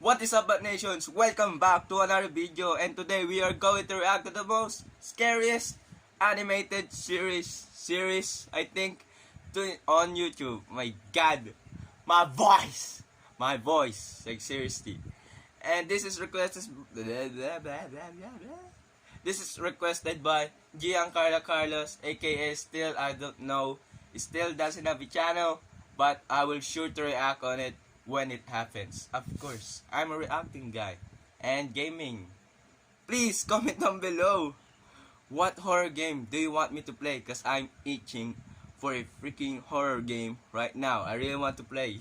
What is up, Bat Nations? Welcome back to another video, and today we are going to react to the most scariest animated series I think on YouTube. My God, my voice, like seriously. And this is requested. This is requested by Giancarlo Carlos, aka Still I Don't Know. Still doesn't have a channel, but I will sure to react on it when it happens. Of course, I'm a reacting guy and gaming. Please comment down below. What horror game do you want me to play? Cause I'm itching for a freaking horror game right now. I really want to play.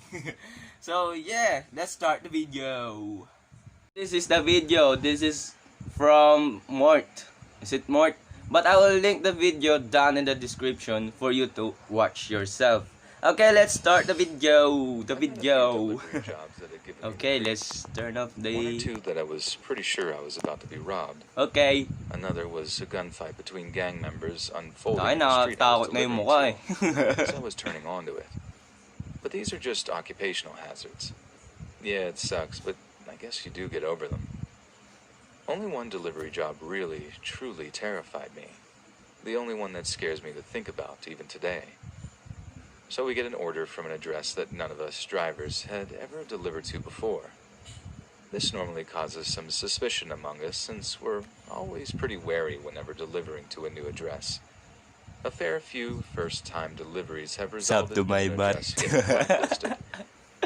So yeah, let's start the video. This is the video. This is from Mort. Is it Mort? But I will link the video down in the description for you to watch yourself. Okay, let's start the video. Okay, let's turn off the... One or two that I was pretty sure I was about to be robbed. Okay. Another was a gunfight between gang members unfolding Ay, in the street I was nakatakot na yung delivering mukha to as I was turning onto it. But these are just occupational hazards. Yeah, it sucks, but I guess you do get over them. Only one delivery job really, truly terrified me. The only one that scares me to think about, even today. So we get an order from an address that none of us drivers had ever delivered to before. This normally causes some suspicion among us since we're always pretty wary whenever delivering to a new address. A fair few first-time deliveries have resulted in an address getting blacklisted.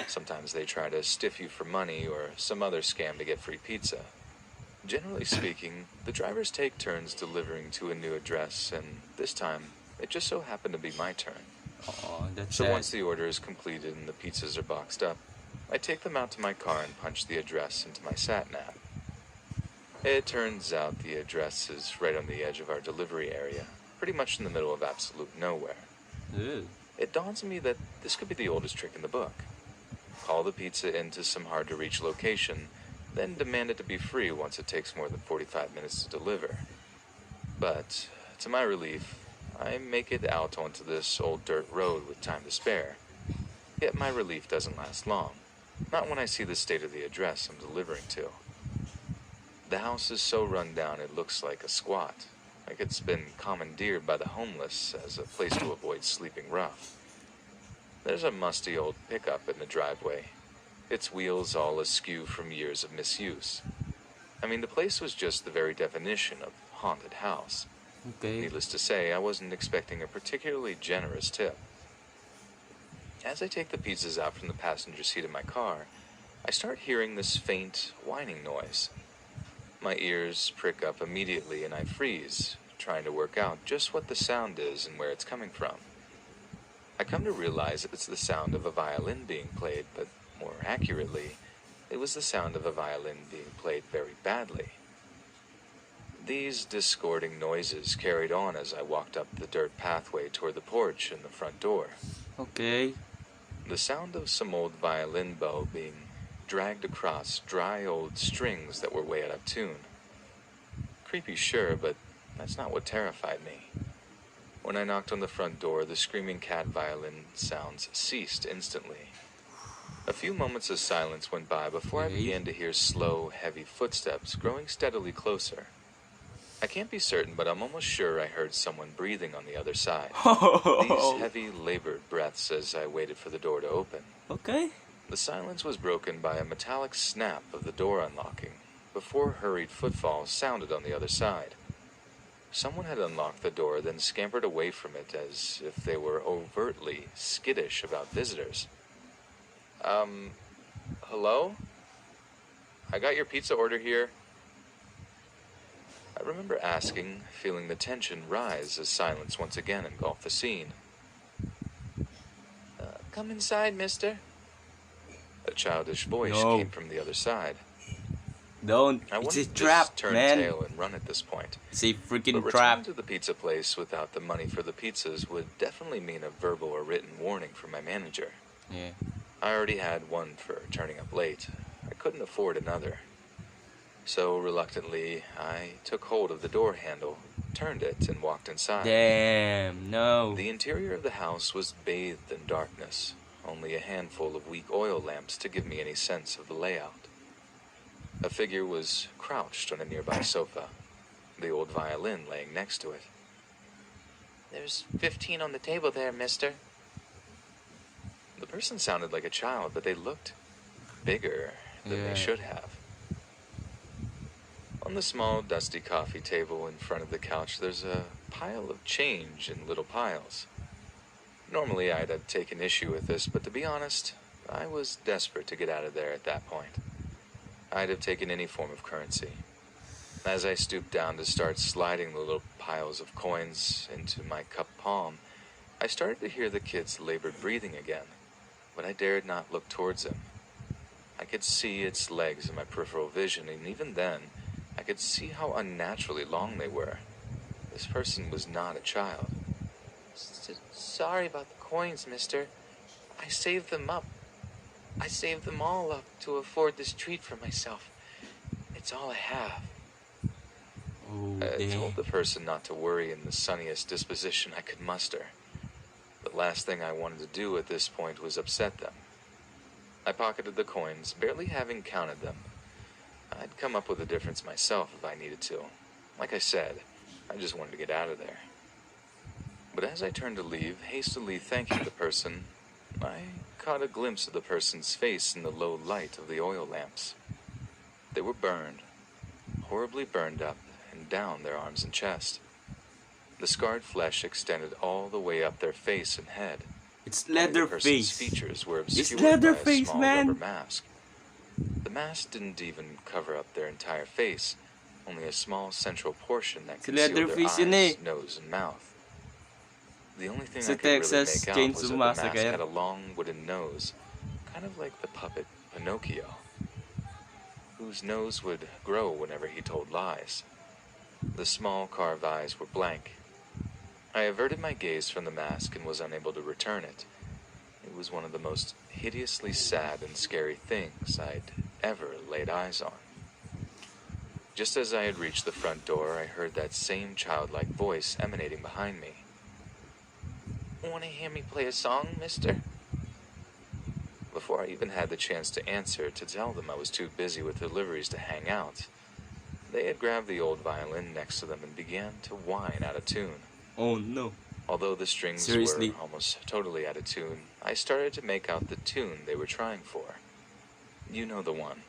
Sometimes they try to stiff you for money or some other scam to get free pizza. Generally speaking, the drivers take turns delivering to a new address, and this time, it just so happened to be my turn. Oh, that's So sad. once the order is completed and the pizzas are boxed up, I take them out to my car and punch the address into my sat-nav. It turns out the address is right on the edge of our delivery area, pretty much in the middle of absolute nowhere. Ew. It dawns on me that this could be the oldest trick in the book. Call the pizza into some hard-to-reach location, then demand it to be free once it takes more than 45 minutes to deliver. But, to my relief, I make it out onto this old dirt road with time to spare. Yet my relief doesn't last long, not when I see the state of the address I'm delivering to. The house is so run down it looks like a squat, like it's been commandeered by the homeless as a place to avoid sleeping rough. There's a musty old pickup in the driveway, its wheels all askew from years of misuse. I mean, the place was just the very definition of haunted house. Okay. Needless to say, I wasn't expecting a particularly generous tip. As I take the pizzas out from the passenger seat of my car, I start hearing this faint, whining noise. My ears prick up immediately and I freeze, trying to work out just what the sound is and where it's coming from. I come to realize it's the sound of a violin being played, but more accurately, it was the sound of a violin being played very badly. These discording noises carried on as I walked up the dirt pathway toward the porch and the front door. Okay. The sound of some old violin bow being dragged across dry old strings that were way out of tune. Creepy, sure, but that's not what terrified me. When I knocked on the front door, the screaming cat violin sounds ceased instantly. A few moments of silence went by before I began to hear slow, heavy footsteps growing steadily closer. I can't be certain, but I'm almost sure I heard someone breathing on the other side. These heavy, labored breaths as I waited for the door to open. Okay. The silence was broken by a metallic snap of the door unlocking, before hurried footfalls sounded on the other side. Someone had unlocked the door, then scampered away from it as if they were overtly skittish about visitors. Hello? I got your pizza order here. I remember asking, feeling the tension rise as silence once again engulfed the scene. Come inside, mister. A childish voice came from the other side. Don't. I It's a wanted to trap, just turn man. tail and run at this point. It's a But freaking returning trap. to the pizza place without the money for the pizzas would definitely mean a verbal or written warning from my manager. Yeah. I already had one for turning up late. I couldn't afford another. So reluctantly, I took hold of the door handle, turned it, and walked inside. Damn, no. The interior of the house was bathed in darkness, only a handful of weak oil lamps to give me any sense of the layout. A figure was crouched on a nearby sofa, the old violin laying next to it. There's 15 on the table there, mister. The person sounded like a child, but they looked bigger than they should have. On the small, dusty coffee table in front of the couch, there's a pile of change in little piles. Normally, I'd have taken issue with this, but to be honest, I was desperate to get out of there at that point. I'd have taken any form of currency. As I stooped down to start sliding the little piles of coins into my cupped palm, I started to hear the kid's labored breathing again, but I dared not look towards him. I could see its legs in my peripheral vision, and even then, I could see how unnaturally long they were. This person was not a child. Sorry about the coins, mister. I saved them up. I saved them all up to afford this treat for myself. It's all I have. I told the person not to worry in the sunniest disposition I could muster. The last thing I wanted to do at this point was upset them. I pocketed the coins, barely having counted them. I'd come up with a difference myself if I needed to. Like I said, I just wanted to get out of there. But as I turned to leave, hastily thanking the person, I caught a glimpse of the person's face in the low light of the oil lamps. They were burned, horribly burned up and down their arms and chest. The scarred flesh extended all the way up their face and head. It's Only the Leatherface. person's features were It's obscured by a Leatherface, small man. rubber mask. The mask didn't even cover up their entire face, only a small central portion that It's concealed their Leatherface yun eyes, eh. nose, and mouth. The only thing Sa I could really Texas make out Chainsaw was that the Massacre. mask had a long wooden nose, kind of like the puppet Pinocchio, whose nose would grow whenever he told lies. The small carved eyes were blank. I averted my gaze from the mask and was unable to return it. It was one of the most hideously sad and scary things I'd ever laid eyes on. Just as I had reached the front door, I heard that same childlike voice emanating behind me. Wanna hear me play a song, mister? Before I even had the chance to answer, to tell them I was too busy with deliveries to hang out, they had grabbed the old violin next to them and began to whine out of tune. Oh no. Although the strings Seriously? were almost totally out of tune, I started to make out the tune they were trying for. You know the one.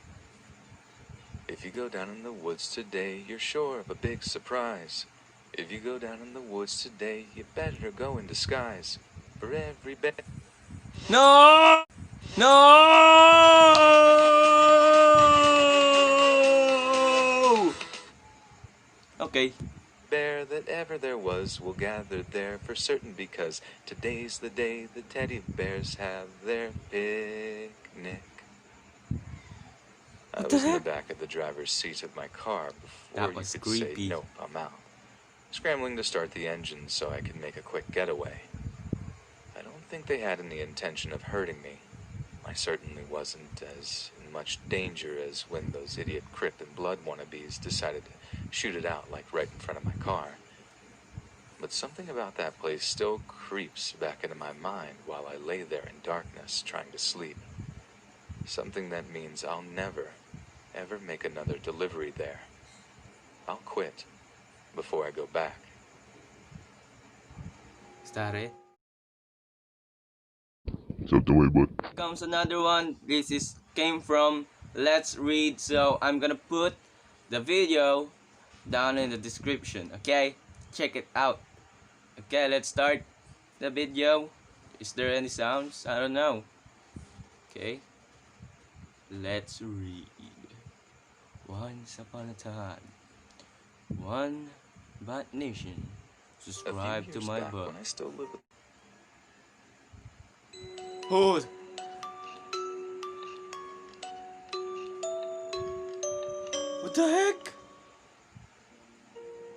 If you go down in the woods today, you're sure of a big surprise. If you go down in the woods today, you better go in disguise. For every bit. No! No! Okay. Bear that ever there was will gather there for certain, because today's the day the teddy bears have their picnic. I What the was in the heck? back of the driver's seat of my car before That you was could creepy. say, nope, I'm out. Scrambling to start the engine so I could make a quick getaway. I don't think they had any intention of hurting me. I certainly wasn't as in much danger as when those idiot Crip and Blood wannabes decided to shoot it out like right in front of my car. But something about that place still creeps back into my mind while I lay there in darkness trying to sleep. Something that means I'll never, ever make another delivery there. I'll quit before I go back. Is that it? Step away, bud. Comes another one. This is came from Let's Read. So I'm gonna put the video down in the description. Okay, check it out. Okay, let's start the video. Is there any sounds? I don't know. Okay, let's read. Once upon a time, one bad nation. A Subscribe few to years my back, book. when I still lived with Oh. What the heck?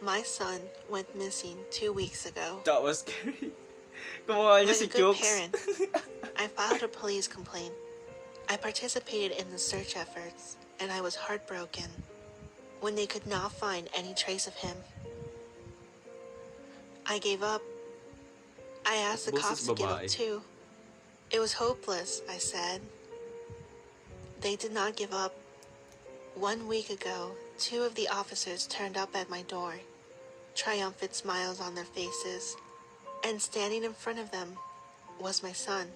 My son went missing 2 weeks ago. That was scary. Kumuha niya Like si a good Chooks. parent, I filed a police complaint. I participated in the search efforts, and I was heartbroken when they could not find any trace of him. I gave up. I asked the Boses cops to give up babae. too. It was hopeless, I said. They did not give up. 1 week ago, 2 of the officers turned up at my door, triumphant smiles on their faces, and standing in front of them was my son.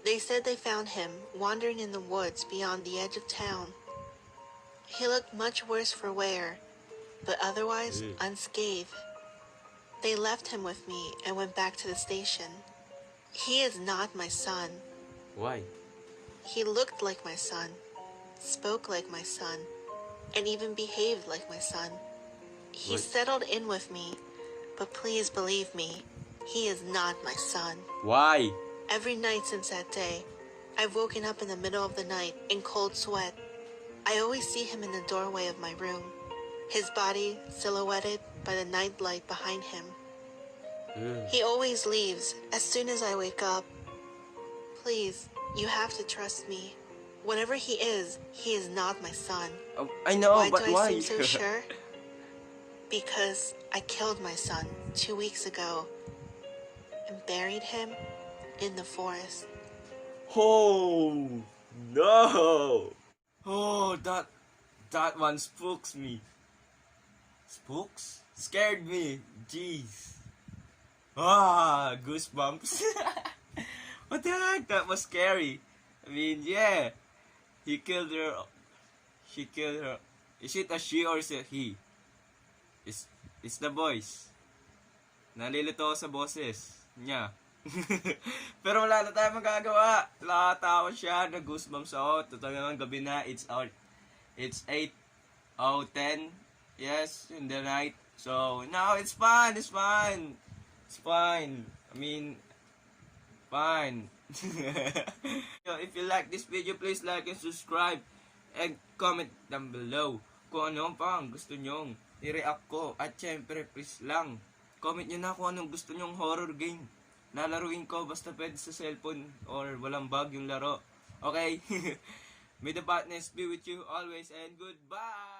They said they found him wandering in the woods beyond the edge of town. He looked much worse for wear, but otherwise unscathed. They left him with me and went back to the station. He is not my son. Why? He looked like my son, spoke like my son, and even behaved like my son. He What? settled in with me, but please believe me, he is not my son. Why? Every night since that day, I've woken up in the middle of the night in cold sweat. I always see him in the doorway of my room, his body silhouetted by the night light behind him. He always leaves as soon as I wake up. Please, you have to trust me. Whatever he is not my son. I know, Why but do I why? seem so sure? Because I killed my son 2 weeks ago and buried him in the forest. Oh no! Oh, that one spooks me. Spooks? Scared me. Jeez. Ah, goosebumps. What the heck? That was scary. I mean, yeah. He killed her. She killed her. Is it a she or is it he? It's the boys. Nalilito ako sa boses niya. Pero wala na tayo magagawa. Nakatawa siya. Nag-goosebumps ako. Totoo naman, gabi na. It's 8:10. Yes, in the night. So, now it's fine. It's fine. It's fine. I mean, fine. If you like this video, please like and subscribe. And comment down below kung ano pang gusto nyong i-react ko. At syempre, please lang, comment nyo na kung anong gusto nyong horror game. Lalaruin ko basta pwede sa cellphone or walang bug yung laro. Okay? May the badness be with you always and goodbye!